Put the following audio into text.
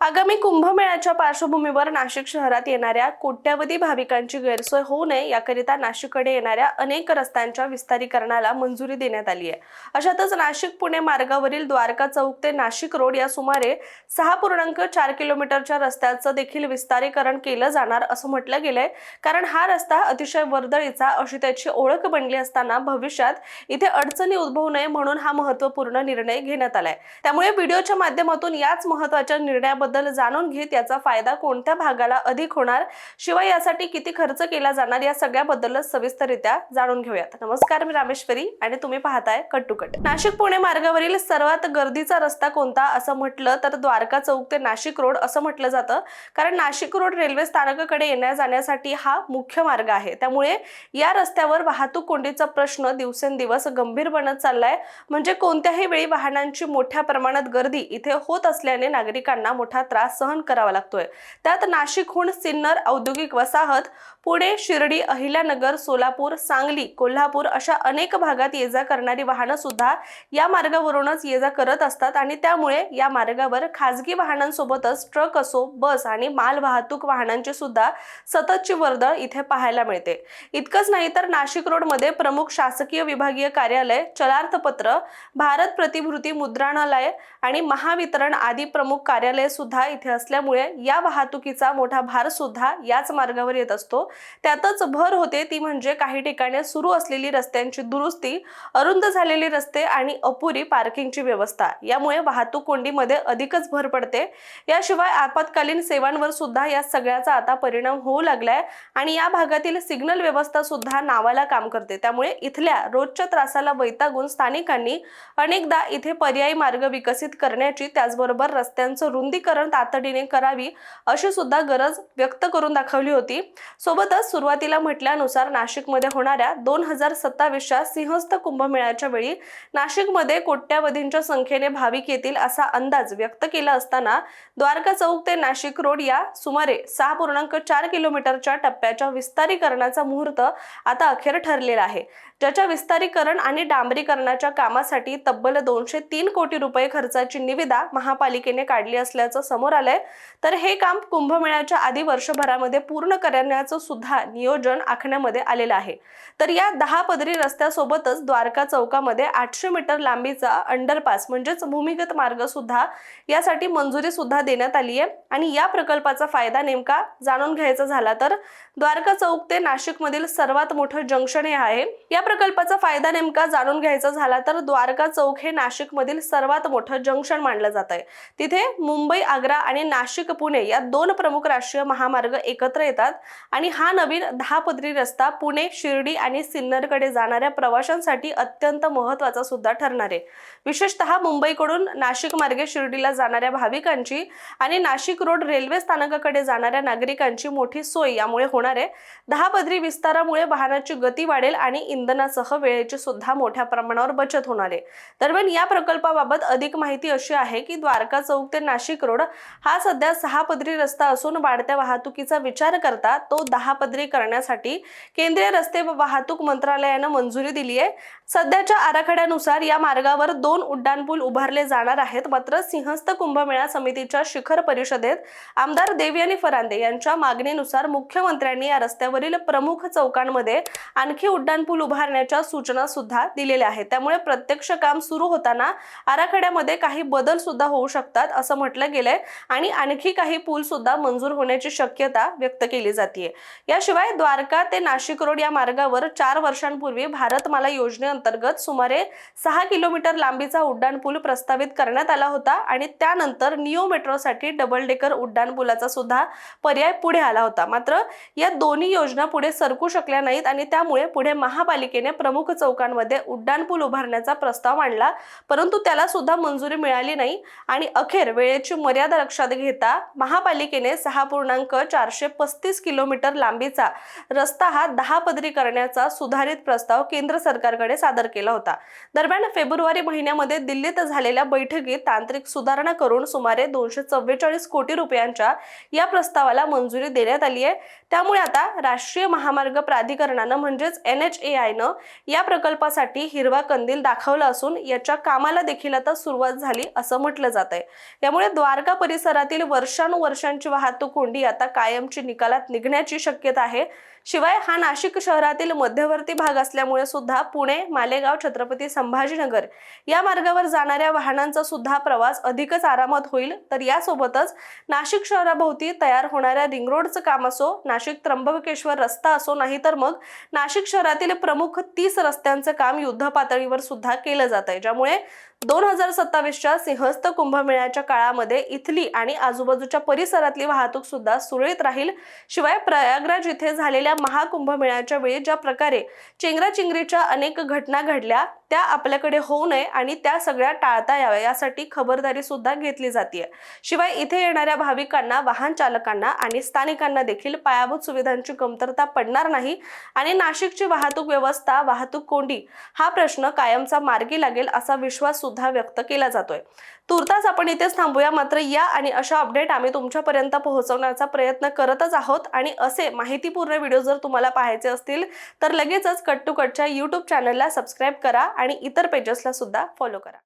आगामी कुंभमेळ्याच्या पार्श्वभूमीवर नाशिक शहरात येणाऱ्या कोट्यावधी भाविकांची गैरसोय होऊ नये याकरिता नाशिककडे येणाऱ्या अनेक रस्त्यांच्या विस्तारीकरणाला मंजुरी देण्यात आली आहे। अशातच नाशिक पुणे मार्गावरील द्वारका चौक ते नाशिक रोड या सुमारे 6.4 किलोमीटरच्या रस्त्याचं देखील विस्तारीकरण केलं जाणार असं म्हटलं गेलंय। कारण हा रस्ता अतिशय वर्दळीचा अशी त्याची ओळख बनली असताना भविष्यात इथे अडचणी उद्भवू नये म्हणून हा महत्त्वपूर्ण निर्णय घेण्यात आलाय। त्यामुळे व्हिडिओच्या माध्यमातून याच महत्त्वाच्या निर्णयाबद्दल जाणून घेत याचा फायदा कोणत्या भागाला अधिक होणार, शिवाय यासाठी किती खर्च केला जाणार या सगळ्याबद्दल सविस्तररित्या जाणून घेऊयात। नमस्कार, मी रामेश्वरी आणि तुम्ही पाहताय cut to cut. Nashik Pune मार्गावरील सर्वात गर्दीचा रस्ता कोणता असं म्हटलं तर द्वारका चौक ते नाशिक रोड असं म्हटलं जातं। कारण नाशिक रोड रेल्वे स्थानकाकडे येण्या जाण्यासाठी हा मुख्य मार्ग आहे। त्यामुळे या रस्त्यावर वाहतूक कोंडीचा प्रश्न दिवसेंदिवस गंभीर बनत चाललाय। म्हणजे कोणत्याही वेळी वाहनांची मोठ्या प्रमाणात गर्दी इथे होत असल्याने नागरिकांना मोठा त्रास सहन करावा लागतोय। त्यात नाशिकहून सिन्नर औद्योगिक वसाहत, पुणे, शिर्डी, अहिल्यानगर, सोलापूर, सांगली, कोल्हापूर अशा अनेक भागात ये-जा करणारी वाहनं सुद्धा या मार्गावरूनच ये-जा करत असतात आणि त्यामुळे या मार्गावर खासगी वाहनांसोबतच ट्रक असो, बस आणि माल वाहतूक वाहनांची सुद्धा सततची वर्दळ इथे पाहायला मिळते। इतकंच नाही तर नाशिक रोड मध्ये प्रमुख शासकीय विभागीय कार्यालय, चलार्थपत्र, भारत प्रतिभूती मुद्रणालय आणि महावितरण आदी प्रमुख कार्यालय सुद्धा इथे असल्यामुळे या वाहतुकीचा मोठा भार सुद्धा याच मार्गावर येत असतो। त्यातच भर होते ती म्हणजे काही ठिकाणी सुरू असलेली रस्त्यांची दुरुस्ती, अरुंद झालेले रस्ते आणि अपुरी पार्किंगची व्यवस्था यामुळे वाहतूक कोंडीमध्ये अधिकच भर पडते। याशिवाय आपत्कालीन सेवांवर सुद्धा या सगळ्याचा आता परिणाम होऊ लागलाय आणि या भागातील सिग्नल व्यवस्था सुद्धा नावाला काम करते। त्यामुळे इथल्या रोजच्या त्रासाला वैतागून स्थानिकांनी अनेकदा इथे पर्यायी मार्ग विकसित करण्याची, त्याचबरोबर रस्त्यांचं रुंदीकरण तातडीने करावी अशी सुद्धा गरज व्यक्त करून दाखवली होती। सोबतच सुरुवातीला म्हटल्यानुसार नाशिकमध्ये होणाऱ्या 2027च्या सिंहस्थ कुंभमेळ्याच्या वेळी नाशिकमध्ये कोट्यावधींच्या संख्येने भाविक येतील असा अंदाज व्यक्त केला असताना द्वारका चौक ते नाशिक रोड या सुमारे 6.4 किलोमीटरच्या टप्प्याच्या विस्तारीकरणाचा मुहूर्त आता अखेर ठरलेला आहे। ज्याच्या विस्तारीकरण आणि डांबरीकरणाच्या कामासाठी तब्बल 203 कोटी रुपये खर्चाची निविदा महापालिकेने काढली असल्याचं समोर आलंय। तर हे काम कुंभमेळ्याच्या आधी वर्षभरामध्ये पूर्ण करण्याचं सुद्धा नियोजन आखण्यामध्ये आलेलं आहे। तर या 10 पदरी रस्त्यासोबतच द्वारका चौकामध्ये 800 मीटर लांबीचा अंडरपास म्हणजेच भूमिगत मार्ग सुद्धा यासाठी मंजुरी सुद्धा देण्यात आली आहे। आणि या प्रकल्पाचा फायदा नेमका जाणून घ्यायचा झाला तर द्वारका चौक ते नाशिक मधील सर्वात मोठं जंक्शन हे आहे। या प्रकल्पाचा फायदा नेमका जाणून घ्यायचा झाला तर द्वारका चौक हे नाशिक मधील सर्वात मोठं जंक्शन मानलं जात आहे। तिथे मुंबई, आग्रा आणि नाशिक पुणे या 2 प्रमुख राष्ट्रीय महामार्ग एकत्र येतात आणि हा नवीन 10 पदरी रस्ता पुणे, शिर्डी आणि सिन्नरकडे जाणाऱ्या प्रवाशांसाठी अत्यंत महत्त्वाचा सुद्धा ठरणार आहे। विशेषतः मुंबईकडून नाशिक मार्गे शिर्डीला जाणाऱ्या भाविकांची आणि नाशिक रोड रेल्वे स्थानकाकडे जाणाऱ्या नागरिकांची मोठी सोय यामुळे होणार आहे। 10 पदरी विस्तारामुळे वाहनाची गती वाढेल आणि इंधनासह वेळेची सुद्धा मोठ्या प्रमाणावर बचत होणार आहे। दरम्यान या प्रकल्पाबाबत अधिक माहिती अशी आहे की द्वारका चौक ते नाशिक रोड हा सध्या 6 पदरी रस्ता असून वाढत्या वाहतुकीचा विचार करता तो 10 पदरी करण्यासाठी केंद्रीय रस्ते व वाहतूक मंत्रालयाने मंजुरी दिली आहे। सध्याच्या आराखड्यानुसार या मार्गावर 2 उड्डाणपूल उभारले जाणार आहेत। मात्र सिंहस्थ कुंभमेळा समितीच्या शिखर परिषदेत आमदार देवयानी फरांदे यांच्या मागणीनुसार मुख्यमंत्र्यांनी या रस्त्यावरील प्रमुख चौकांमध्ये आणखी उड्डाणपूल उभारण्याच्या सूचना सुद्धा दिलेल्या आहेत। त्यामुळे प्रत्यक्ष काम सुरू होताना आराखड्यामध्ये काही बदल सुद्धा होऊ शकतात असं म्हटलं गेलंय आणि आणखी काही पूल सुद्धा मंजूर होण्याची शक्यता व्यक्त केली जाते। याशिवाय द्वारका ते नाशिक रोड या मार्गावर 4 वर्षांपूर्वी भारतमाला योजनेअंतर्गत सुमारे 6 किलोमीटर लांबीचा उड्डाणपूल प्रस्तावित करण्यात आला होता आणि त्यानंतर नियो मेट्रोसाठी डबल डेकर उड्डाणपुलाचा सुद्धा पर्याय पुढे आला होता। मात्र या दोन्ही योजना पुढे सरकू शकल्या नाहीत आणि त्यामुळे पुढे महापालिकेने प्रमुख चौकांमध्ये उड्डाणपूल उभारण्याचा प्रस्ताव मांडला, परंतु त्याला सुद्धा मंजुरी मिळाली नाही आणि अखेर वेळेची मर्यादा लक्षात घेता महापालिकेने 6.435 किलोमीटर लांबीचा रस्ता हा 10 पदरी करण्याचा सुधारित प्रस्ताव केंद्र सरकारकडे सादर केला होता। दरम्यान फेब्रुवारी महिन्यामध्ये दिल्लीत झालेल्या बैठकीत तांत्रिक सुधारणा करून सुमारे 244 कोटी रुपयांच्या या प्रस्तावाला मंजुरी देण्यात आली आहे। त्यामुळे आता राष्ट्रीय महामार्ग प्राधिकरणाने म्हणजेच NHAI आयनं या प्रकल्पासाठी हिरवा कंदील दाखवला असून याच्या कामाला देखील आता सुरुवात झाली असं म्हटलं जात आहे। त्यामुळे द्वारका परिसरातील वर्षानुवर्षांची वाहतूक कोंडी आता कायमची निकालात निघण्याची शक्यता आहे। शिवाय हा नाशिक शहरातील मध्यवर्ती भाग असल्यामुळे सुद्धा पुणे, मालेगाव, छत्रपती संभाजीनगर या मार्गावर जाणाऱ्या वाहनांचा सुद्धा प्रवास अधिकच आरामात होईल। तर यासोबतच नाशिक शहराभोवती तयार होणाऱ्या रिंग रोडचं काम असो, नाशिक त्र्यंबकेश्वर रस्ता असो, नाही तर मग नाशिक शहरातील प्रमुख 30 रस्त्यांचं काम युद्ध पातळीवर सुद्धा केलं जात आहे, ज्यामुळे 2027च्या सिंहस्थ कुंभमेळ्याच्या काळामध्ये इथली आणि आजूबाजूच्या परिसरातली वाहतूक सुद्धा सुरळीत राहील। शिवाय प्रयागराज इथे झालेल्या महाकुंभमेळ्याच्या वेळी ज्या प्रकारे चेंगराचेंगरीच्या अनेक घटना घडल्या त्या आपल्याकडे होऊ नये आणि त्या सगळ्या टाळता याव्या यासाठी खबरदारी सुद्धा घेतली जाते। शिवाय इथे येणाऱ्या भाविकांना, वाहन चालकांना आणि स्थानिकांना देखील पायाभूत सुविधांची कमतरता पडणार नाही आणि नाशिकची वाहतूक व्यवस्था, वाहतूक कोंडी हा प्रश्न कायमचा मार्गी लागेल असा विश्वास सुद्धा व्यक्त केला जातोय। तुर्तास आपण इथेच थांबूया, मात्र या आणि अशा अपडेट आम्ही तुमच्यापर्यंत पोहोचवण्याचा प्रयत्न करतच आहोत आणि असे माहितीपूर्ण व्हिडिओ जर तुम्हाला पाहायचे असतील तर लगेचच कट टू कटच्या YouTube चॅनलला सबस्क्राईब करा आणि इतर पेजेसला सुद्धा फॉलो करा।